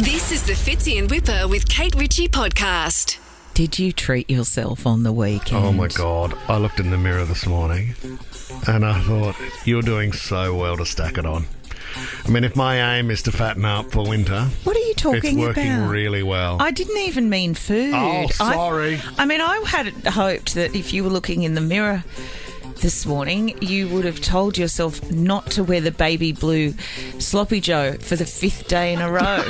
This is the Fitzy and Whipper with Kate Ritchie podcast. Did you treat yourself on the weekend? Oh my God. I looked in the mirror this morning and I thought, you're doing so well to stack it on. I mean, if my aim is to fatten up for winter, What are you talking it's working about? really well. I didn't even mean food. Oh, sorry. I had hoped that if you were looking in the mirror this morning, you would have told yourself not to wear the baby blue sloppy Joe for the 5th day in a row.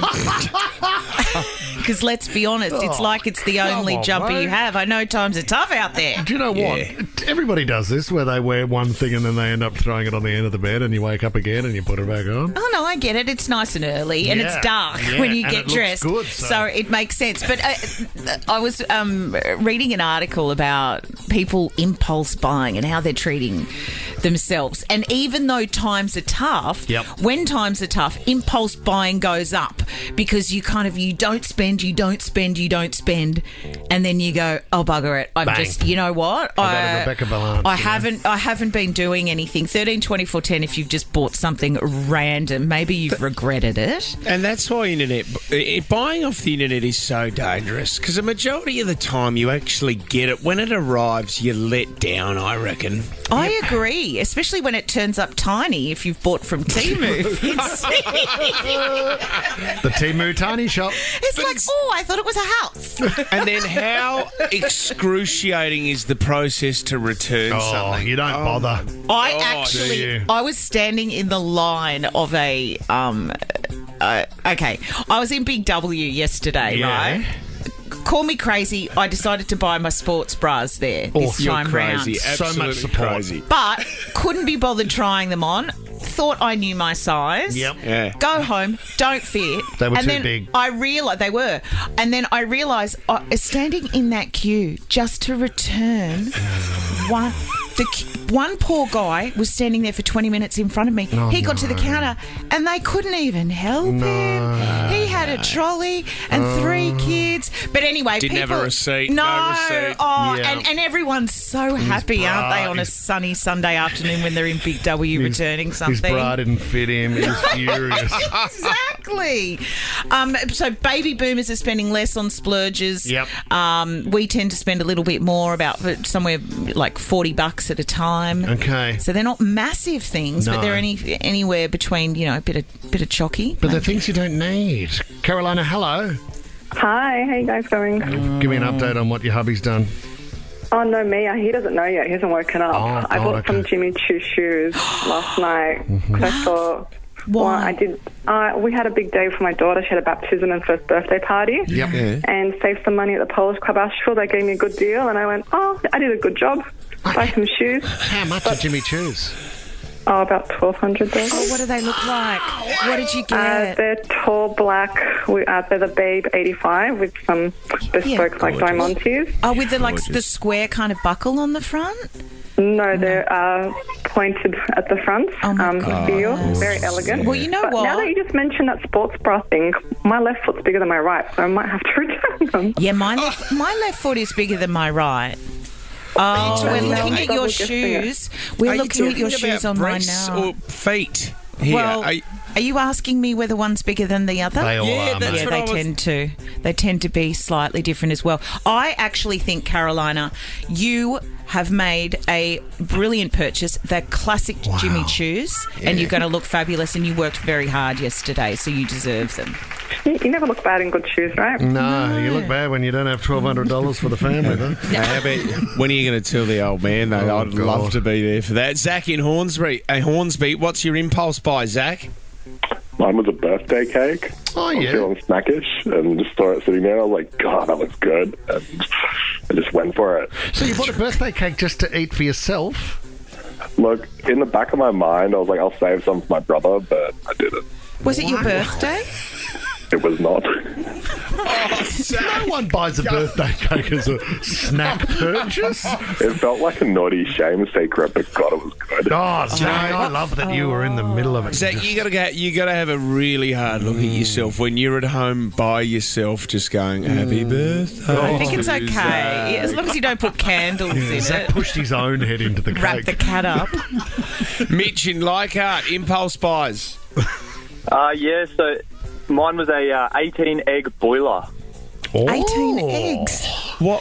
Because let's be honest, it's like it's the only on, jumper mate. you have. I know times are tough out there. Do you know what? Everybody does this, where they wear one thing and then they end up throwing it on the end of the bed and you wake up again and you put it back on. Oh, no, I get it. It's nice and early and it's Yeah, dark yeah, when you and get it looks dressed. good, so it makes sense. But I was reading an article about people impulse buying and how they're treating themselves. And even though times are tough, when times are tough, impulse buying goes up because you don't spend, and then you go, oh, bugger it. I'm Bang. just, you know what? I got a Rebecca Balance, I you know. haven't been doing anything. 13, 24, 10, if you've just bought something random, maybe you've regretted it. And that's why buying off the internet is so dangerous, because the majority of the time you actually get it. When it arrives, you're let down, I reckon. I agree, especially when it turns up tiny if you've bought from Temu. The Temu Tiny Shop. It's I thought it was a house. And then how excruciating is the process to return something? You don't bother. do you? I was standing in the line of a, I was in Big W yesterday, Yeah. right? Call me crazy. I decided to buy my sports bras there this You're time crazy. round. So Absolutely much support. crazy. But couldn't be bothered trying them on. Thought I knew my size. Yep. Yeah. Go home, don't fit. They were and too then big. I realised they were. And then I realised standing in that queue just to return one poor guy was standing there for 20 minutes in front of me. He got to the counter and they couldn't even help him. He had a trolley and 3 kids. But anyway, Didn't have a receipt. No. No receipt. Oh, Yeah. and everyone's so happy, aren't they, on a sunny Sunday afternoon when they're in Big W returning something? His bra didn't fit him. He was furious. Exactly. So baby boomers are spending less on splurges. Yep. We tend to spend a little bit more, about somewhere like $40 at a time. Okay. So they're not massive things, but No. they're anywhere between, a bit of chocky. But they're things you don't need. Carolina, hello. Hi, how you guys going? Give me an update on what your hubby's done. Oh, no, me. He doesn't know yet. He hasn't woken up. Oh, I God, bought okay. some Jimmy Choo shoes last night. 'Cause I thought, Why? I did. We had a big day for my daughter. She had a baptism and first birthday party. Yep. And saved some money at the Polish Club Ashfield. They gave me a good deal, and I went, I did a good job. Buy some shoes. How much are Jimmy Choo's? About $1,200. Oh, what do they look like? What did you get? They're tall black. They're the Babe 85 with some bespoke diamantes. Oh, with the square kind of buckle on the front? No, they're pointed at the front. Oh my God. Feel very elegant. Well, you know but what? Now that you just mentioned that sports bra thing, my left foot's bigger than my right, so I might have to return them. Yeah, my left foot is bigger than my right. Oh, we're looking at your shoes. We're looking at your shoes online breasts now. or feet? Here. Well, are you asking me whether one's bigger than the other? They all Yeah, are, that's mate. Yeah, what they I was- tend to. They tend to be slightly different as well. I actually think, Carolina, you have made a brilliant purchase, the classic Jimmy Choos, and you're going to look fabulous, and you worked very hard yesterday, so you deserve them. You never look bad in good shoes, right? No, you look bad when you don't have $1,200 for the family, though. How about, when are you going to tell the old man, though? I'd God. love to be there for that. Zach in Hornsby, what's your impulse buy, Zach? Mine was a birthday cake. Oh, I was yeah. feeling snackish and just saw it sitting there. I was like, God, that looks good. And I just went for it. So you bought a birthday cake just to eat for yourself? Look, in the back of my mind, I was like, I'll save some for my brother, but I didn't. Was it your birthday? It was not. No one buys a birthday cake as a snack purchase. It felt like a naughty shame secret, but God, it was good. Oh, Zach, I love that you were in the middle of it. Zach, you got to have a really hard look at yourself when you're at home by yourself, just going, "Happy birthday." I think it's to okay, Zach. as long as you don't put candles in Zach it. pushed his own head into the Wrap cake. the cat up. Mitch in Leichhardt, impulse buys. Yeah, so Mine was a 18-egg boiler. 18 eggs. Why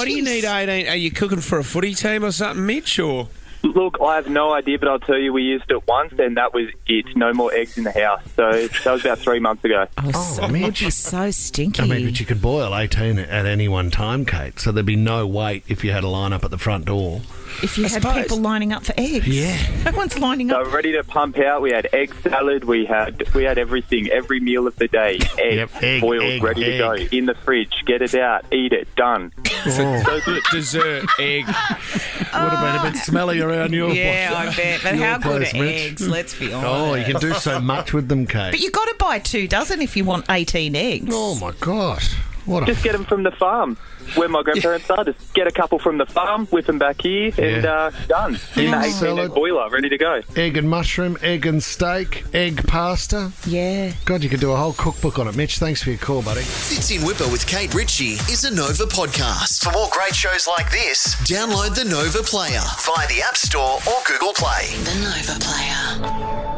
do you need 18? Are you cooking for a footy team or something, Mitch? Or Look, I have no idea, but I'll tell you, we used it once, and that was it. No more eggs in the house. So that was about 3 months ago. Oh, Mitch is so stinky. I mean, but you could boil 18 at any one time, Kate, so there'd be no wait if you had a line up at the front door. If you had people lining up for eggs. Yeah. No one's lining up. So ready to pump out. We had egg salad. We had everything. Every meal of the day. Egg, boiled, ready to go. In the fridge. Get it out. Eat it. Done. So good. Dessert, egg. Would have been a bit smelly around your Yeah, I bet. But how good are eggs? Let's be honest. Oh, you can do so much with them, Kate. But you got to buy 2 dozen if you want 18 eggs. Oh, my gosh. Just get them from the farm. Where my grandparents are, just get a couple from the farm, whip them back here, and done. In the 18-egg boiler, ready to go. Egg and mushroom, egg and steak, egg pasta. Yeah. God, you could do a whole cookbook on it. Mitch, thanks for your call, buddy. Fits in Whipper with Kate Ritchie is a Nova podcast. For more great shows like this, download the Nova Player via the App Store or Google Play. The Nova Player.